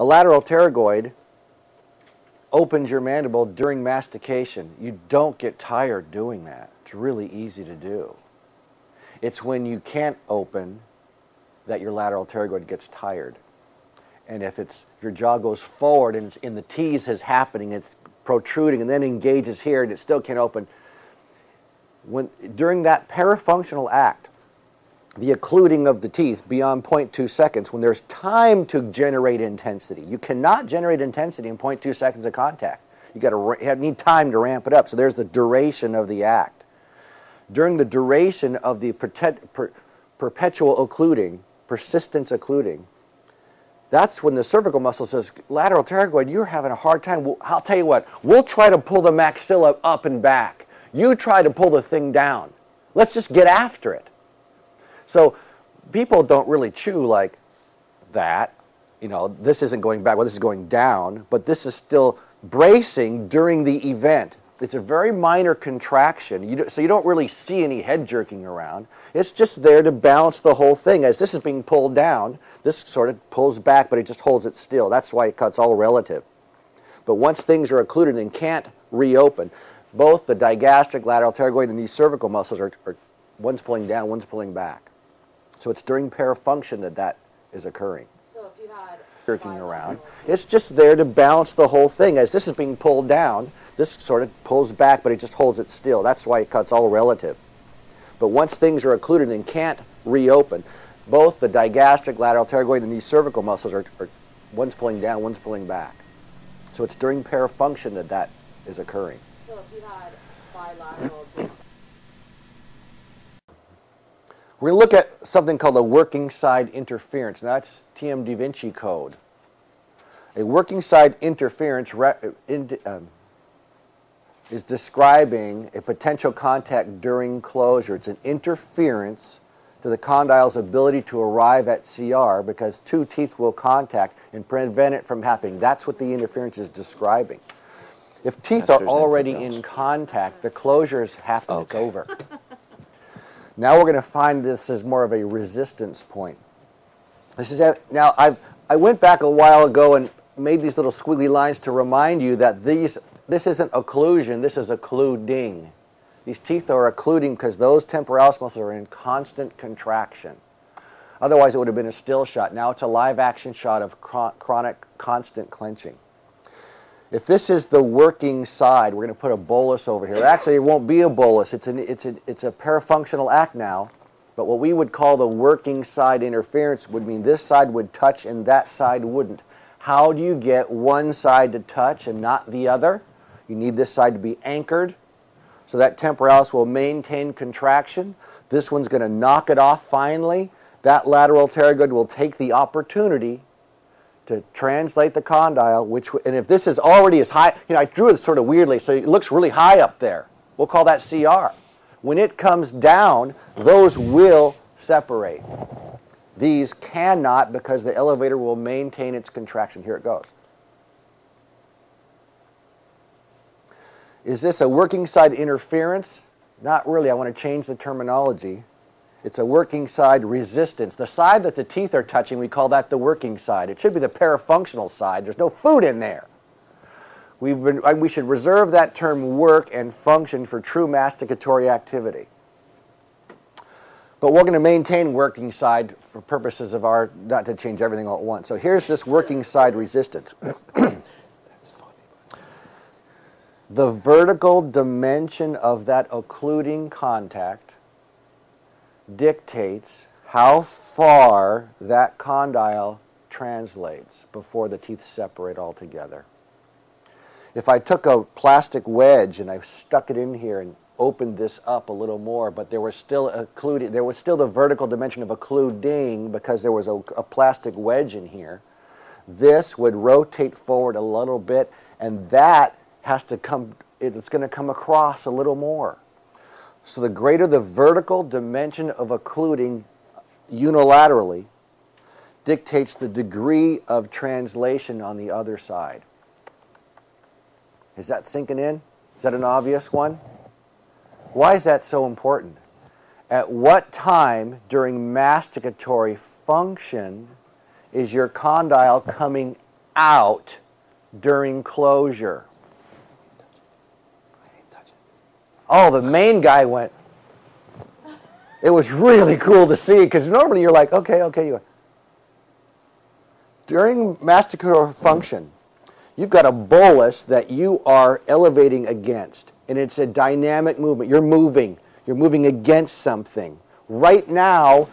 A lateral pterygoid opens your mandible during mastication. You don't get tired doing that. It's really easy to do. It's when you can't open that your lateral pterygoid gets tired. And if your jaw goes forward and it's in the tease is happening, it's protruding and then engages here and it still can't open. During that parafunctional act, the occluding of the teeth beyond 0.2 seconds, when there's time to generate intensity. You cannot generate intensity in 0.2 seconds of contact. You need time to ramp it up. So there's the duration of the act. During the duration of the perpetual occluding, persistence occluding, that's when the cervical muscle says, lateral pterygoid, you're having a hard time. Well, I'll tell you what, we'll try to pull the maxilla up and back. You try to pull the thing down. Let's just get after it. So people don't really chew like that. You know, this isn't going back, well, this is going down, but this is still bracing during the event. It's a very minor contraction, so you don't really see any head jerking around. It's just there to balance the whole thing. As this is being pulled down, this sort of pulls back, but it just holds it still. That's why it's all relative. But once things are occluded and can't reopen, both the digastric, lateral pterygoid, and these cervical muscles are one's pulling down, one's pulling back. So it's during parafunction that is occurring. So if you had jerking around, it's just there to balance the whole thing. As this is being pulled down, this sort of pulls back, but it just holds it still. That's why it's all relative. But once things are occluded and can't reopen, both the digastric, lateral pterygoid, and these cervical muscles are one's pulling down, one's pulling back. So it's during parafunction that is occurring. So if you had bilateral... We're going to look at something called a working side interference. Now that's TM Da Vinci code. A working side interference is describing a potential contact during closure. It's an interference to the condyle's ability to arrive at CR because two teeth will contact and prevent it from happening. That's what the interference is describing. If teeth are already in contact, the closures happen. Okay. It's over. Now we're going to find this as more of a resistance point. Now I went back a while ago and made these little squiggly lines to remind you that this isn't occlusion, this is occluding. These teeth are occluding because those temporalis muscles are in constant contraction. Otherwise it would have been a still shot. Now it's a live action shot of chronic constant clenching. If this is the working side, we're going to put a bolus over here. Actually, it won't be a bolus. It's a parafunctional act now. But what we would call the working side interference would mean this side would touch and that side wouldn't. How do you get one side to touch and not the other? You need this side to be anchored. So that temporalis will maintain contraction. This one's going to knock it off finally. That lateral pterygoid will take the opportunity to translate the condyle, and if this is already as high, I drew it sort of weirdly, so it looks really high up there. We'll call that CR. When it comes down, those will separate. These cannot because the elevator will maintain its contraction. Here it goes. Is this a working side interference? Not really. I want to change the terminology. It's a working side resistance. The side that the teeth are touching, we call that the working side. It should be the parafunctional side. There's no food in there. We should reserve that term work and function for true masticatory activity. But we're going to maintain working side for purposes of not to change everything all at once. So here's this working side resistance. That's funny. The vertical dimension of that occluding contact dictates how far that condyle translates before the teeth separate altogether. If I took a plastic wedge and I stuck it in here and opened this up a little more, but there was still the vertical dimension of occluding because there was a plastic wedge in here, this would rotate forward a little bit, and that has to come, it's going to come across a little more. So the greater the vertical dimension of occluding unilaterally dictates the degree of translation on the other side. Is that sinking in? Is that an obvious one? Why is that so important? At what time during masticatory function is your condyle coming out during closure. Oh, the main guy went. It was really cool to see, because normally you're like, okay. During masticatory function, you've got a bolus that you are elevating against, and it's a dynamic movement. You're moving against something. Right now,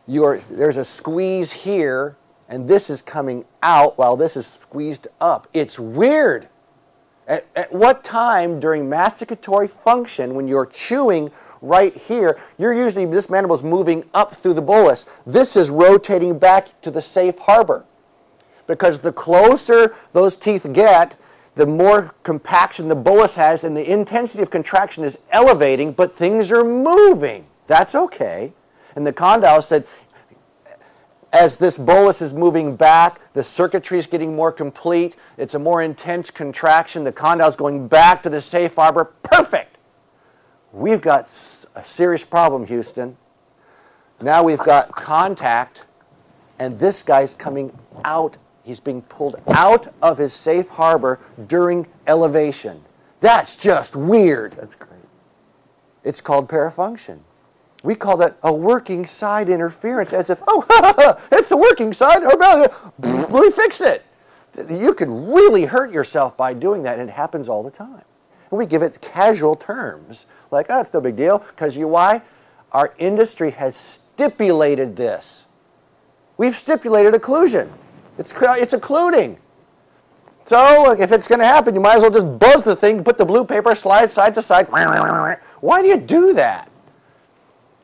there's a squeeze here, and this is coming out while this is squeezed up. It's weird. At what time during masticatory function, when you're chewing right here, this mandible is moving up through the bolus. This is rotating back to the safe harbor. Because the closer those teeth get, the more compaction the bolus has, and the intensity of contraction is elevating, but things are moving. That's okay. And the condyle said, as this bolus is moving back, the circuitry is getting more complete. It's a more intense contraction. The condyle is going back to the safe harbor. Perfect. We've got a serious problem, Houston. Now we've got contact, and this guy's coming out. He's being pulled out of his safe harbor during elevation. That's just weird. That's great. It's called parafunction. We call that a working side interference, as if, it's a working side. Let me fix it. You can really hurt yourself by doing that, and it happens all the time. And we give it casual terms, like, it's no big deal, because why? Our industry has stipulated this. We've stipulated occlusion. It's occluding. So if it's going to happen, you might as well just buzz the thing, put the blue paper, slide side to side. Why do you do that?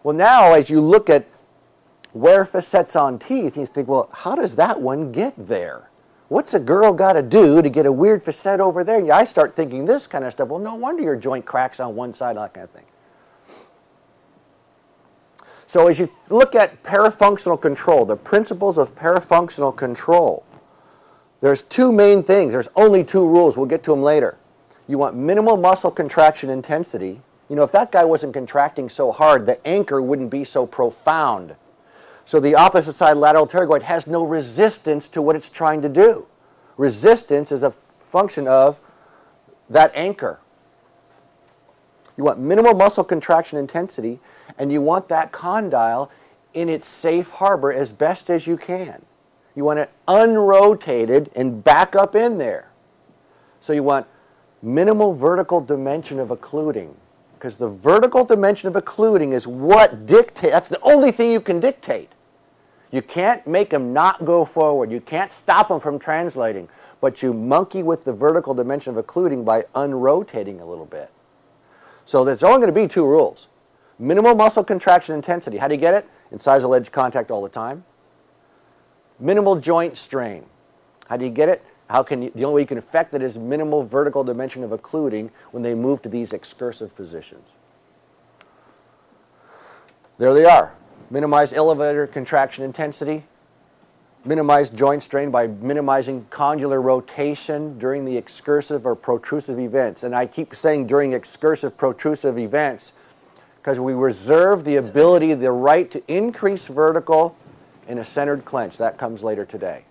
Well, now as you look at wear facets on teeth, you think, well, how does that one get there? What's a girl got to do to get a weird facet over there? I start thinking this kind of stuff. Well, no wonder your joint cracks on one side, that kind of thing. So as you look at parafunctional control, the principles of parafunctional control, there's two main things. There's only two rules. We'll get to them later. You want minimal muscle contraction intensity. If that guy wasn't contracting so hard, the anchor wouldn't be so profound. So the opposite side lateral pterygoid has no resistance to what it's trying to do. Resistance is a function of that anchor. You want minimal muscle contraction intensity, and you want that condyle in its safe harbor as best as you can. You want it unrotated and back up in there. So you want minimal vertical dimension of occluding, because the vertical dimension of occluding is what dictates. That's the only thing you can dictate. You can't make them not go forward. You can't stop them from translating, but you monkey with the vertical dimension of occluding by unrotating a little bit. So there's only going to be two rules. Minimal muscle contraction intensity. How do you get it? Incisal edge contact all the time. Minimal joint strain. How do you get it? The only way you can affect it is minimal vertical dimension of occluding when they move to these excursive positions. There they are. Minimize elevator contraction intensity. Minimize joint strain by minimizing condylar rotation during the excursive or protrusive events. And I keep saying during excursive protrusive events because we reserve the ability, the right to increase vertical in a centered clench. That comes later today.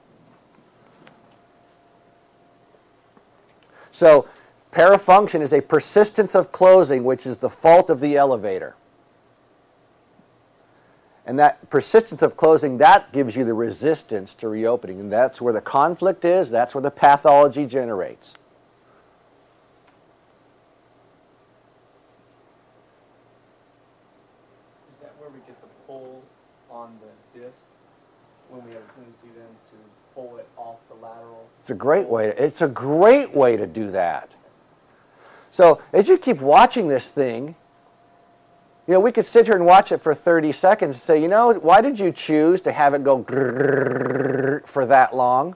So parafunction is a persistence of closing, which is the fault of the elevator. And that persistence of closing, that gives you the resistance to reopening. And that's where the conflict is. That's where the pathology generates. Is that where we get the pull on the disc when we have a tendency then to pull it off the lateral? It's a great way to do that. So as you keep watching this thing, we could sit here and watch it for 30 seconds and say, why did you choose to have it go grrr for that long?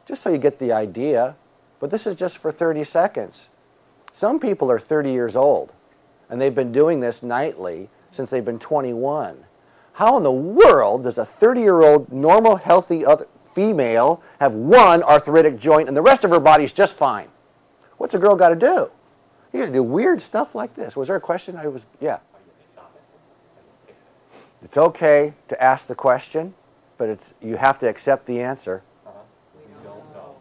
Just so you get the idea. But this is just for 30 seconds. Some people are 30 years old, and they've been doing this nightly since they've been 21. How in the world does a 30-year-old normal, healthy female have one arthritic joint and the rest of her body's just fine? What's a girl got to do? You got to do weird stuff like this. Was there a question? Yeah. It's okay to ask the question, but you have to accept the answer. We don't know.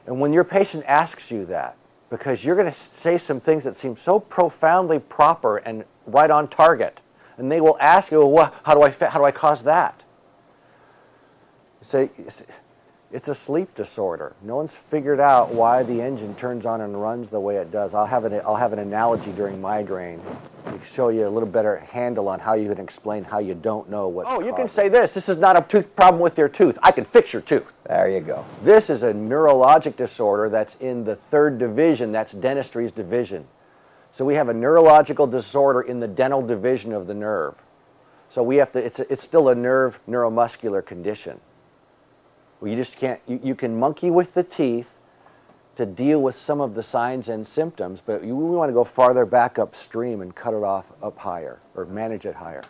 And when your patient asks you that, because you're going to say some things that seem so profoundly proper and right on target, and they will ask you, well, how do I cause that? You say, it's a sleep disorder. No one's figured out why the engine turns on and runs the way it does. I'll have an analogy during migraine to show you a little better handle on how you can explain how you don't know what's causing. You can say this is not a tooth problem with your tooth. I can fix your tooth. There you go. This is a neurologic disorder that's in the third division. That's dentistry's division. So we have a neurological disorder in the dental division of the nerve. So we have to, it's still a neuromuscular condition. Well, you just can't, you can monkey with the teeth to deal with some of the signs and symptoms, but we want to go farther back upstream and cut it off up higher or manage it higher.